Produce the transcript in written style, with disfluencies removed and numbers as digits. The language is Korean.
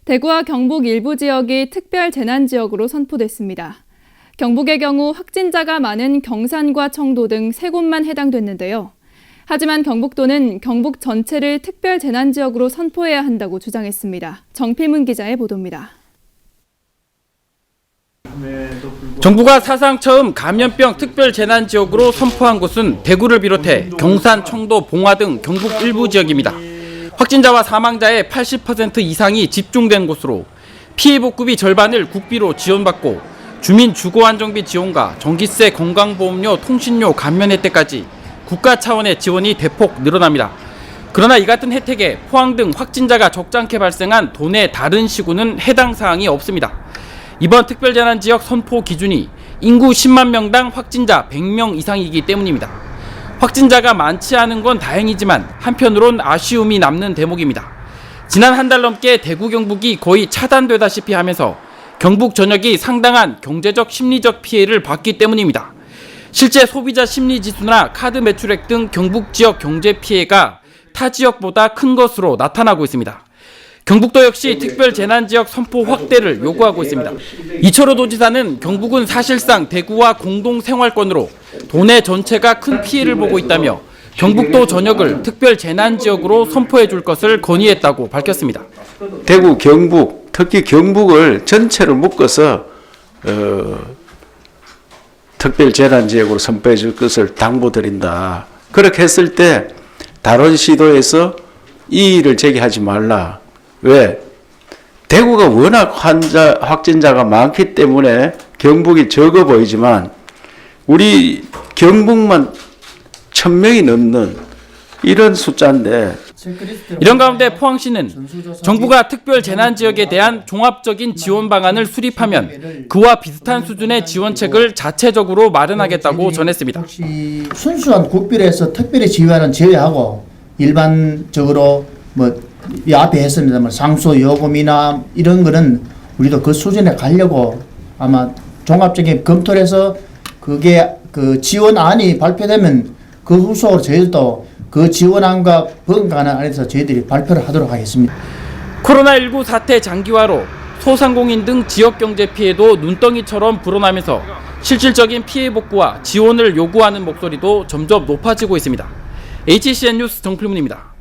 대구와 경북 일부 지역이 특별 재난지역으로 선포됐습니다. 경북의 경우 확진자가 많은 경산과 청도 등 3곳만 해당됐는데요. 하지만 경북도는 경북 전체를 특별 재난지역으로 선포해야 한다고 주장했습니다. 정필문 기자의 보도입니다. 정부가 사상 처음 감염병 특별 재난지역으로 선포한 곳은 대구를 비롯해 경산, 청도, 봉화 등 경북 일부 지역입니다. 확진자와 사망자의 80% 이상이 집중된 곳으로 피해 복구비 절반을 국비로 지원받고 주민 주거안정비 지원과 전기세, 건강보험료, 통신료 감면 혜택까지 국가 차원의 지원이 대폭 늘어납니다. 그러나 이 같은 혜택에 포항 등 확진자가 적잖게 발생한 도내 다른 시군은 해당 사항이 없습니다. 이번 특별재난지역 선포 기준이 인구 10만 명당 확진자 100명 이상이기 때문입니다. 확진자가 많지 않은 건 다행이지만 한편으론 아쉬움이 남는 대목입니다. 지난 한 달 넘게 대구 경북이 거의 차단되다시피 하면서 경북 전역이 상당한 경제적 심리적 피해를 봤기 때문입니다. 실제 소비자 심리지수나 카드 매출액 등 경북 지역 경제 피해가 타 지역보다 큰 것으로 나타나고 있습니다. 경북도 역시 특별 재난지역 선포 확대를 요구하고 있습니다. 이철호 도지사는 경북은 사실상 대구와 공동 생활권으로 도내 전체가 큰 피해를 보고 있다며 경북도 전역을 특별 재난지역으로 선포해 줄 것을 건의했다고 밝혔습니다. 대구, 경북, 특히 경북을 전체로 묶어서 특별 재난지역으로 선포해 줄 것을 당부드린다. 그렇게 했을 때 다른 시도에서 이의를 제기하지 말라. 왜? 대구가 워낙 확진자가 많기 때문에 경북이 적어 보이지만 우리 경북만 1000명이 넘는 이런 숫자인데 이런 가운데 포항시는 정부가 특별 재난지역에 대한 종합적인 지원 방안을 수립하면 그와 비슷한 수준의 지원책을 자체적으로 마련하겠다고 전했습니다. 순수한 국비에서 특별히 지원은 제외하고 일반적으로 이 앞에 했습니다만 상수 요금이나 이런 거는 우리도 그 수준에 가려고 아마 종합적인 검토를 해서 그게 그 지원안이 발표되면 그 후속으로 저희들도 그 지원안과 번간을 안에서 저희들이 발표를 하도록 하겠습니다. 코로나19 사태 장기화로 소상공인 등 지역 경제 피해도 눈덩이처럼 불어나면서 실질적인 피해 복구와 지원을 요구하는 목소리도 점점 높아지고 있습니다. HCN 뉴스 정필문입니다.